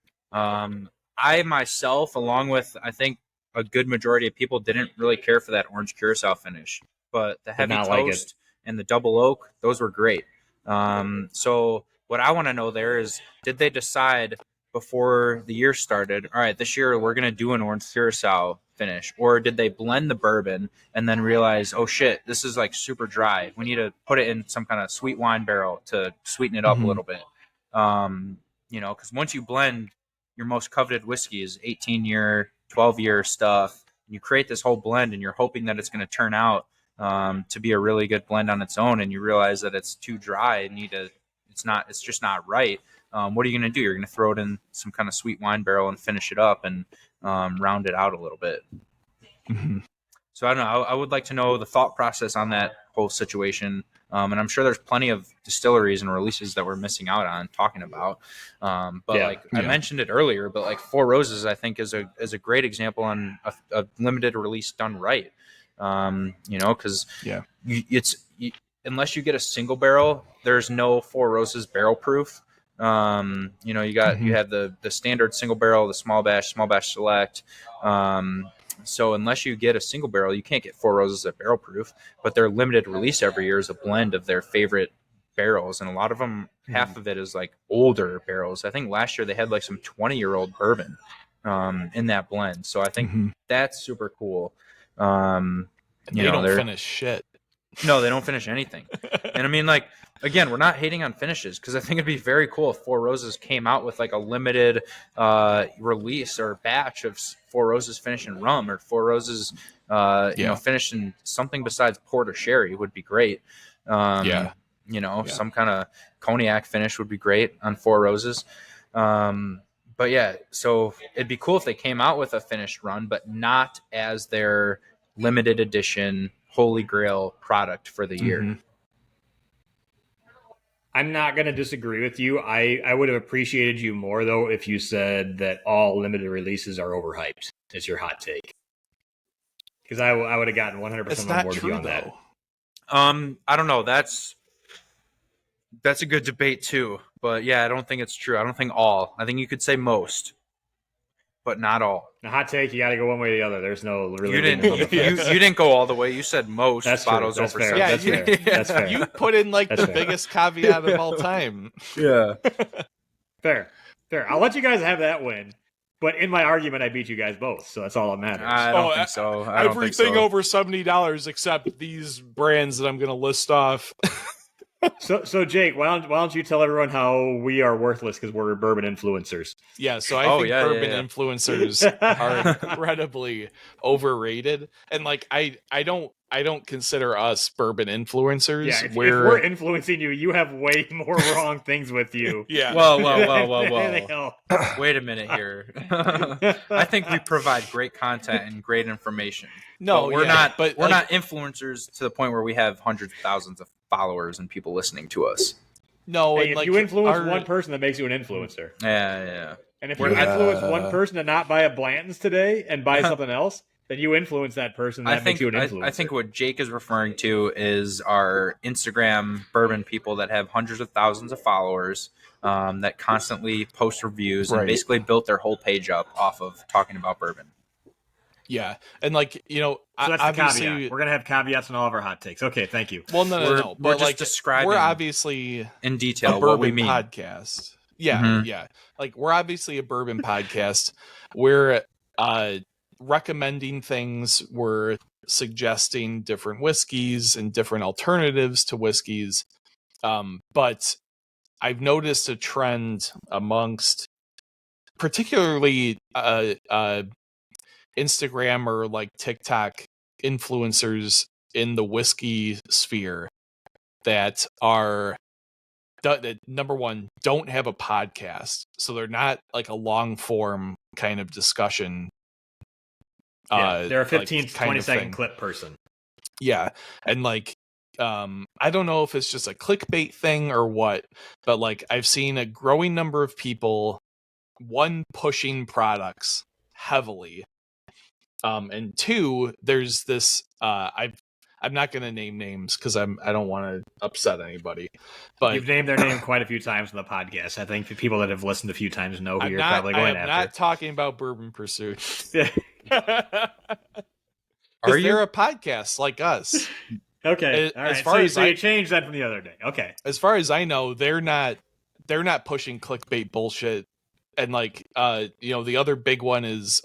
I myself, along with I think a good majority of people, didn't really care for that orange curacao finish, but the heavy toast and the double oak, those were great. So what I want to know there is, did they decide before the year started, all right, this year we're going to do an orange curacao finish? Or did they blend the bourbon and then realize, oh shit, this is like super dry, we need to put it in some kind of sweet wine barrel to sweeten it up a little bit? Because once you blend your most coveted whiskey is 18-year, 12-year stuff, and you create this whole blend and you're hoping that it's going to turn out to be a really good blend on its own, and you realize that it's too dry and it's just not right. What are you going to do? You're going to throw it in some kind of sweet wine barrel and finish it up and round it out a little bit. Mm-hmm. So I don't know. I would like to know the thought process on that whole situation. And I'm sure there's plenty of distilleries and releases that we're missing out on talking about. I mentioned it earlier, but like Four Roses, I think is a great example on a limited release done right. Because unless you get a single barrel, there's no Four Roses barrel proof. You have the standard single barrel, the small batch select. So unless you get a single barrel, you can't get Four Roses at barrel proof, but their limited release every year is a blend of their favorite barrels. And a lot of them, half of it is like older barrels. I think last year they had like some 20-year-old bourbon in that blend. So I think that's super cool. They don't finish shit. No, they don't finish anything. And I mean, like, again, we're not hating on finishes, because I think it'd be very cool if Four Roses came out with like a limited release or batch of Four Roses finishing rum, or Four Roses finished in something besides port or sherry would be great. Some kind of cognac finish would be great on Four Roses. But yeah, so it'd be cool if they came out with a finished run, but not as their limited edition Holy Grail product for the year. I'm not going to disagree with you. I would have appreciated you more, though, if you said that all limited releases are overhyped. Is your hot take? Because I would have gotten 100% on board with you on that. I don't know. That's a good debate too. But yeah, I don't think it's true. I don't think all. I think you could say most, but not all. A hot take, you got to go one way or the other. There's no really. You didn't go all the way. You said most. That's bottles That's over. Fair. Yeah, That's fair. You put in like the biggest caveat of all time. Yeah. Fair. I'll let you guys have that win. But in my argument, I beat you guys both, so that's all that matters. I don't think so. Everything over $70 except these brands that I'm going to list off. So Jake, why don't you tell everyone how we are worthless because we're bourbon influencers? Yeah, so I think bourbon influencers are incredibly overrated, and like I don't consider us bourbon influencers. Yeah, if we're influencing you, you have way more wrong things with you. Yeah. Whoa. Wait a minute here. I think we provide great content and great information. No, we're not influencers to the point where we have hundreds of thousands of followers and people listening to us. No, hey, if you influence one person, that makes you an influencer. Yeah. And if you influence one person to not buy a Blanton's today and buy something else, then you influence that person. That makes you an influencer. I think what Jake is referring to is our Instagram bourbon people that have hundreds of thousands of followers that constantly post reviews and basically built their whole page up off of talking about bourbon. Yeah, and like So that's the obviously, caveat. We're gonna have caveats on all of our hot takes. Okay, thank you. well, no, We're but just like describing we're obviously in a detail what we bourbon mean. podcast. Yeah, Mhm. yeah. Like we're obviously a bourbon podcast. We're recommending things. We're suggesting different whiskeys and different alternatives to whiskeys. But I've noticed a trend amongst particularly Instagram or like TikTok influencers in the whiskey sphere that are that number one don't have a podcast, so they're not like a long form kind of discussion. They're a 15 like, to kind 20 of second thing. clip person. Yeah, and like I don't know if it's just a clickbait thing or what, but like I've seen a growing number of people, one, pushing products heavily, and two, there's this I'm not going to name names because I don't want to upset anybody, but You've named their name quite a few times on the podcast. I think the people that have listened a few times know who you're probably I going am after. not talking about Bourbon Pursuit. Are Because you? they're a podcast like us. Okay, all As right. far So you changed that from the other day. Okay. as far as I know, they're not pushing clickbait bullshit. And like the other big one is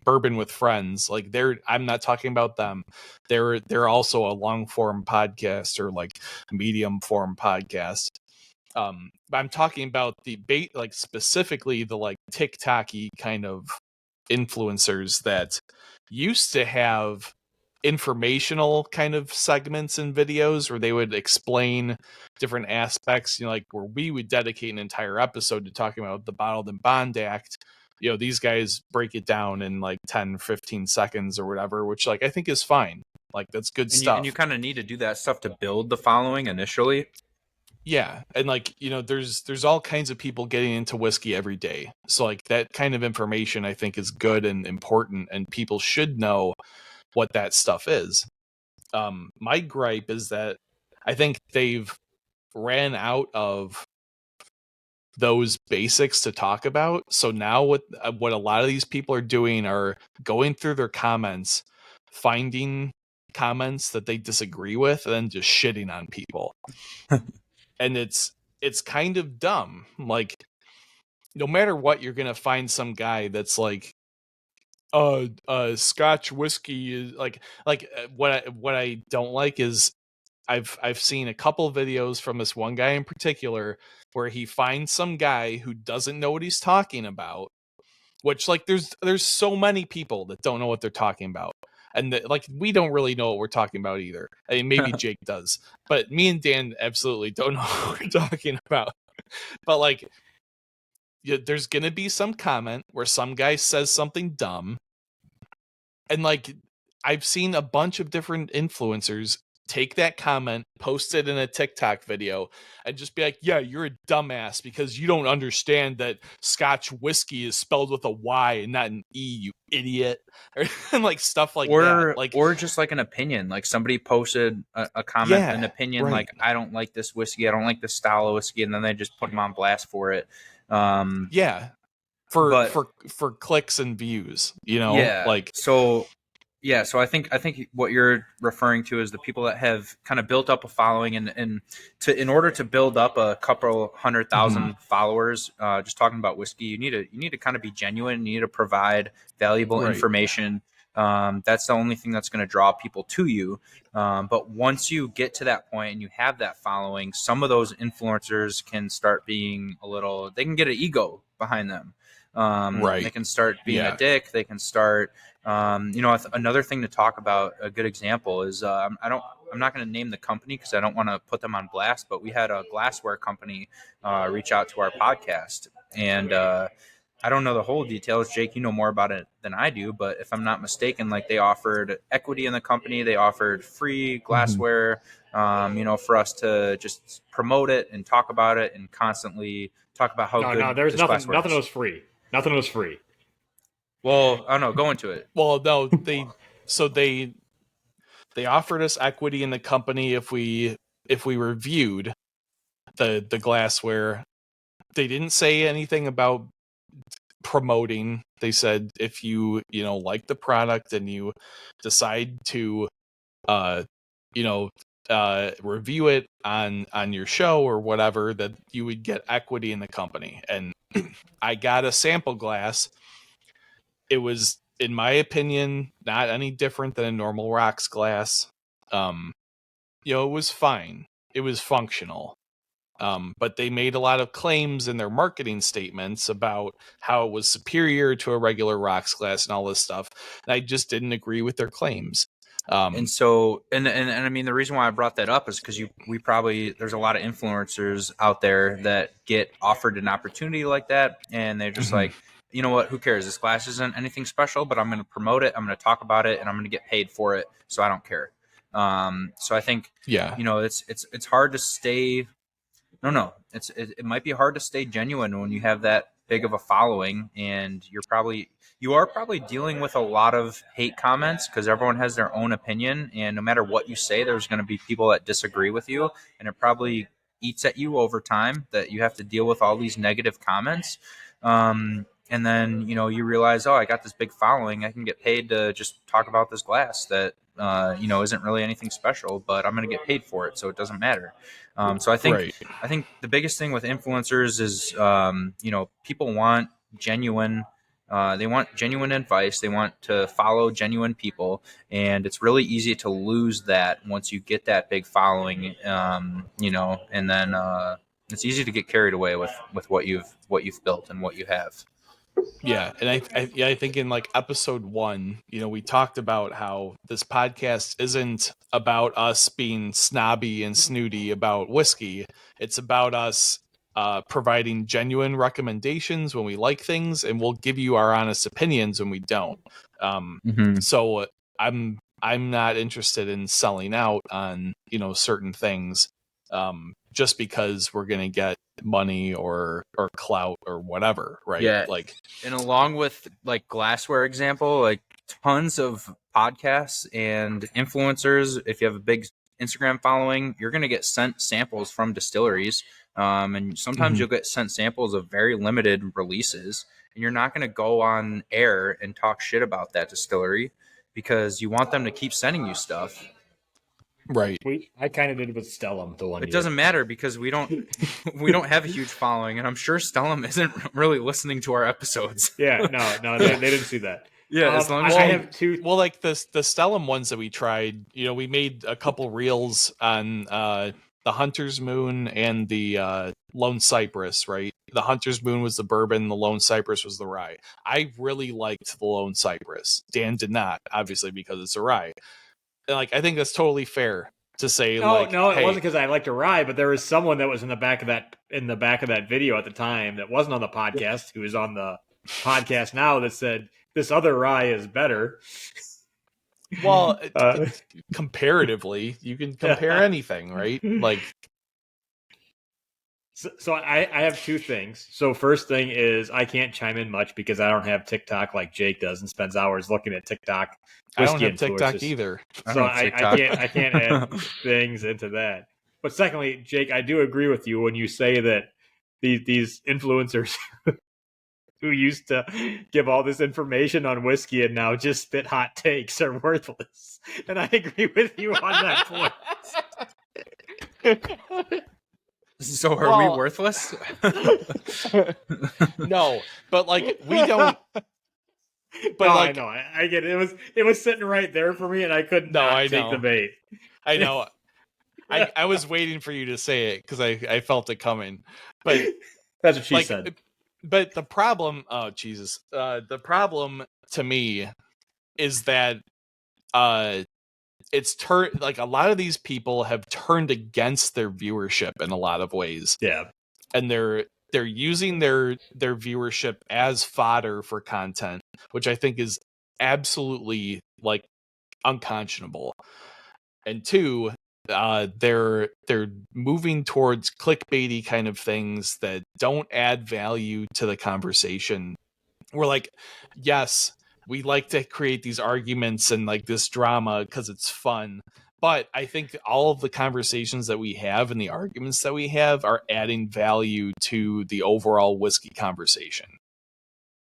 Bourbon with Friends. Like I'm not talking about them. They're also a long form podcast or like medium form podcast. But I'm talking about the like specifically the like TikTok-y kind of influencers that used to have informational kind of segments and videos where they would explain different aspects, like where we would dedicate an entire episode to talking about the Bottled and Bond Act. These guys break it down in like 10-15 seconds or whatever, which like I think is fine. Like that's good stuff. And you kind of need to do that stuff to build the following initially. Yeah, and like there's all kinds of people getting into whiskey every day, so like that kind of information I think is good and important, and people should know what that stuff is. My gripe is that I think they've ran out of those basics to talk about. So now what a lot of these people are doing are going through their comments, finding comments that they disagree with, and then just shitting on people. And it's kind of dumb. Like, no matter what, you're gonna find some guy that's like, Scotch whiskey is like what I don't like is I've seen a couple videos from this one guy in particular where he finds some guy who doesn't know what he's talking about, which like there's so many people that don't know what they're talking about. And like we don't really know what we're talking about either. I mean, maybe Jake does, but me and Dan absolutely don't know what we're talking about. But like, there's gonna be some comment where some guy says something dumb, and like I've seen a bunch of different influencers take that comment, post it in a TikTok video, and just be like, yeah, you're a dumbass because you don't understand that Scotch whiskey is spelled with a Y and not an E, you idiot. And like stuff like that. Like, or just like an opinion. Like somebody posted a comment, Yeah, an opinion, right. like, I don't like this whiskey, I don't like this style of whiskey, and then they just put them on blast for it. Yeah. But- For clicks and views, Yeah. like So I think what you're referring to is the people that have kind of built up a following, and in order to build up a couple 100,000 followers, just talking about whiskey, you need to kind of be genuine. You need to provide valuable Right. information. That's the only thing that's going to draw people to you. But once you get to that point and you have that following, some of those influencers can start being they can get an ego behind them. Right. They can start being Yeah. a dick. They can start, another thing to talk about, a good example is, I'm not going to name the company because I don't want to put them on blast, but we had a glassware company reach out to our podcast, and I don't know the whole details. Jake, you know more about it than I do, but if I'm not mistaken, like they offered equity in the company, they offered free glassware, for us to just promote it and talk about it and constly talk about how good. No, there's this nothing. glassware Nothing is. was free. Nothing was free. Well, I don't know. Go into it. Well, no, they offered us equity in the company if we reviewed the glassware. They didn't say anything about promoting. They said if you like the product and you decide to review it on your show or whatever, that you would get equity in the company. And I got a sample glass. It was, in my opinion, not any different than a normal rocks glass. It was fine. It was functional. But they made a lot of claims in their marketing statements about how it was superior to a regular rocks glass and all this stuff. And I just didn't agree with their claims. And so, and I mean, the reason why I brought that up is because there's a lot of influencers out there that get offered an opportunity like that, and they're just like, you know what, who cares? This glass isn't anything special, but I'm going to promote it, I'm going to talk about it, and I'm going to get paid for it, so I don't care. So I think, it's hard to stay. No, it might be hard to stay genuine when you have that big of a following, and you are probably dealing with a lot of hate comments because everyone has their own opinion, and no matter what you say, there's going to be people that disagree with you, and it probably eats at you over time that you have to deal with all these negative comments. And then, you realize, I got this big following. I can get paid to just talk about this glass that, isn't really anything special, but I'm going to get paid for it, so it doesn't matter. So I think the biggest thing with influencers is, people want genuine. They want genuine advice. They want to follow genuine people, and it's really easy to lose that once you get that big following. And then it's easy to get carried away with what you've built and what you have. Yeah, and I think in like episode 1, we talked about how this podcast isn't about us being snobby and snooty about whiskey. It's about us providing genuine recommendations when we like things, and we'll give you our honest opinions when we don't. So I'm not interested in selling out on certain things just because we're gonna get money or clout or whatever, right? Yeah, and along with like glassware example, like tons of podcasts and influencers, if you have a big Instagram following, you're going to get sent samples from distilleries, and sometimes you'll get sent samples of very limited releases, and you're not going to go on air and talk shit about that distillery because you want them to keep sending you stuff. Right. I kind of did with Stellum the one. It doesn't matter because we don't have a huge following, and I'm sure Stellum isn't really listening to our episodes. Yeah, no, they didn't see that. Yeah, as long as I have two. Well, like the Stellum ones that we tried, we made a couple reels on the Hunter's Moon and the Lone Cypress, right? The Hunter's Moon was the bourbon, the Lone Cypress was the rye. I really liked the Lone Cypress. Dan did not, obviously, because it's a rye. And I think that's totally fair to say. No, hey, it wasn't because I liked a rye, but there was someone that was in the back of that video at the time that wasn't on the podcast, who is on the podcast now, that said this other rye is better. Well, comparatively, you can compare anything, right? So I have two things. So first thing is I can't chime in much because I don't have TikTok like Jake does and spends hours looking at TikTok. I don't have TikTok either. So I can't add things into that. But secondly, Jake, I do agree with you when you say that these influencers who used to give all this information on whiskey and now just spit hot takes are worthless. And I agree with you on that point. So are we worthless? No, but we don't. But no, I know. I get it. It was sitting right there for me, and I couldn't take the bait. I know. I was waiting for you to say it because I felt it coming. But that's what she said. But the problem, the problem to me is that it's turned a lot of these people have turned against their viewership in a lot of ways. Yeah. And they're using their viewership as fodder for content, which I think is absolutely unconscionable. And two, they're moving towards clickbaity kind of things that don't add value to the conversation. We're yes, we like to create these arguments and this drama because it's fun. But I think all of the conversations that we have and the arguments that we have are adding value to the overall whiskey conversation.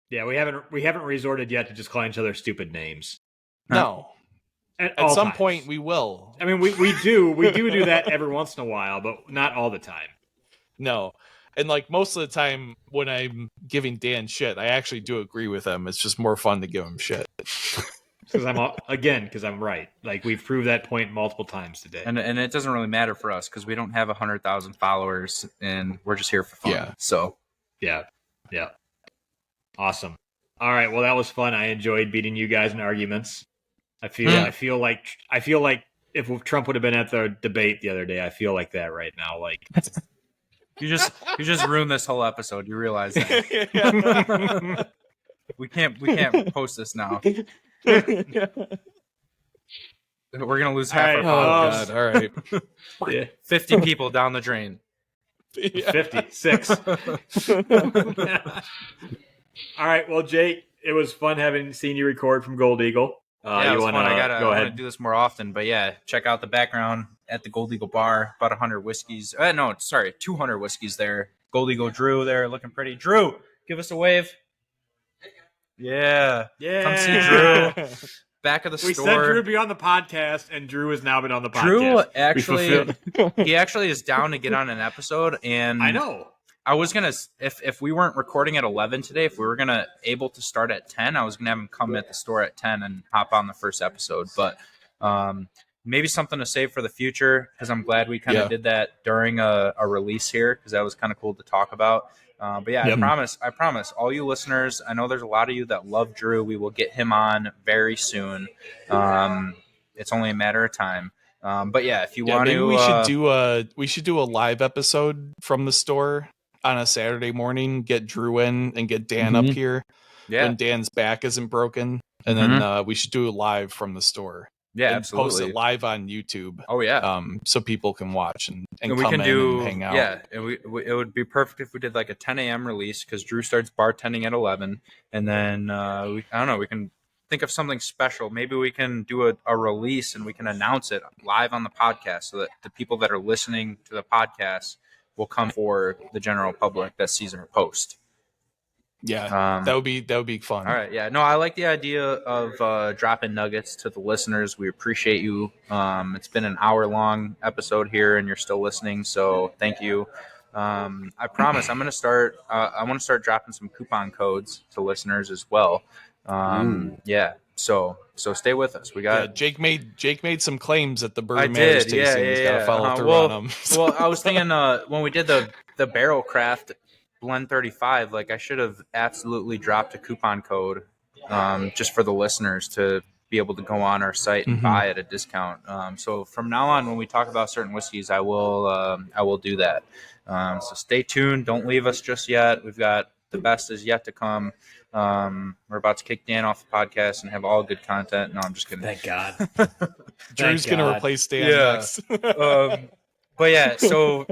Yeah, we haven't resorted yet to just calling each other stupid names. No. At some times. point we will. I mean, we do that every once in a while, but not all the time. No. And like most of the time when I'm giving Dan shit, I actually do agree with him. It's just more fun to give him shit. Because I'm right. Like we've proved that point multiple times today. And it doesn't really matter for us because we don't have 100,000 followers and we're just here for fun. Yeah. So yeah. Awesome. All right. Well, that was fun. I enjoyed beating you guys in arguments. I feel like if Trump would have been at the debate the other day, I feel like that right now. Like you just ruined this whole episode. You realize that we can't post this now. We're gonna lose half our Oh followers. God! All right, yeah. 50 people down the drain. 56. All right. Well, Jake, it was fun seeing you record from Gold Eagle. Yeah, it was fun. I go want ahead. to do this more often, but yeah, check out the background at the Gold Eagle Bar. About 100 whiskeys. 200 whiskeys there. Gold Eagle Drew there, looking pretty. Drew, give us a wave. Yeah, come see Drew. Back of the We store. said Drew would be on the podcast, and Drew has now been on the podcast. Drew actually, he actually is down to get on an episode, and I know. I was gonna, if we weren't recording at 11 today, if we were gonna able to start at 10, I was gonna have him come at the store at 10 and hop on the first episode. But maybe something to save for the future because I'm glad we kind of did that during a release here because that was kind of cool to talk about. But yeah, I promise all you listeners, I know there's a lot of you that love Drew. We will get him on very soon. It's only a matter of time. But yeah, if you want to, we should do a live episode from the store on a Saturday morning. Get Drew in and get Dan up here when Dan's back isn't broken, and then we should do it live from the store. Yeah, and absolutely. Post it live on YouTube. Oh yeah. So people can watch and we come can in do, and hang out. Yeah, and it would be perfect if we did like a 10 a.m. release because Drew starts bartending at 11, and then I don't know, we can think of something special. Maybe we can do a release and we can announce it live on the podcast so that the people that are listening to the podcast will come for the general public that sees our post. Yeah, that would be fun. All right, yeah, no, I like the idea of dropping nuggets to the listeners. We appreciate you. It's been an hour-long episode here, and you're still listening, so thank you. I promise I'm going to start. I want to start dropping some coupon codes to listeners as well. Yeah, so stay with us. We got Jake made some claims at the I Bourbon Matters did, tasting. He's got to follow through on them. Well, I was thinking when we did the Barrel Craft Blend 35, like I should have absolutely dropped a coupon code just for the listeners to be able to go on our site and buy at a discount. So from now on, when we talk about certain whiskeys, I will do that. So stay tuned. Don't leave us just yet. We've got the best is yet to come. We're about to kick Dan off the podcast and have all good content. No, I'm just kidding. Thank God. Drew's going to replace Dan next. But yeah, so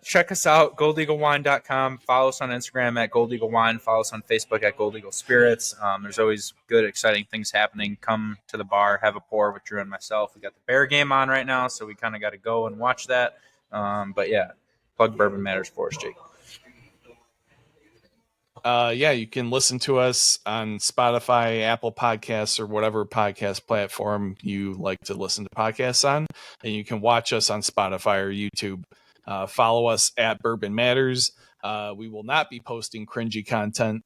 check us out, goldeaglewine.com. Follow us on Instagram at Gold Eagle Wine. Follow us on Facebook at Gold Eagle Spirits. There's always good, exciting things happening. Come to the bar, have a pour with Drew and myself. We got the Bear game on right now, so we kind of got to go and watch that. But yeah, plug Bourbon Matters for us, Jake. Yeah, you can listen to us on Spotify, Apple Podcasts, or whatever podcast platform you like to listen to podcasts on. And you can watch us on Spotify or YouTube. Follow us at Bourbon Matters. We will not be posting cringy content,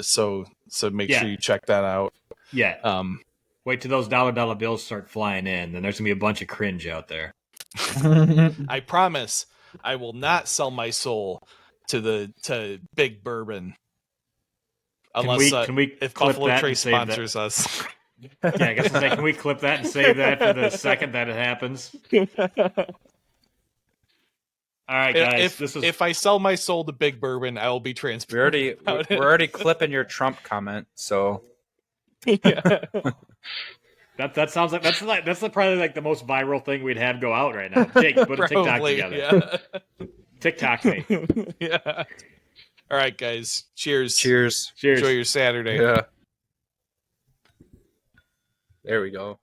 so make sure you check that out. Yeah. Wait till those dollar bills start flying in, then there's gonna be a bunch of cringe out there. I promise I will not sell my soul to Big Bourbon. Unless if Buffalo Trace sponsors us. Yeah, I guess I'm saying, can we clip that and save that for the second that it happens? All right, guys. If I sell my soul to Big Bourbon, I will be transparent. We're already clipping your Trump comment, so that sounds like that's probably like the most viral thing we'd have go out right now. Jake, put a TikTok together. Yeah. TikTok me. Yeah. All right, guys. Cheers. Cheers. Enjoy your Saturday. Yeah. There we go.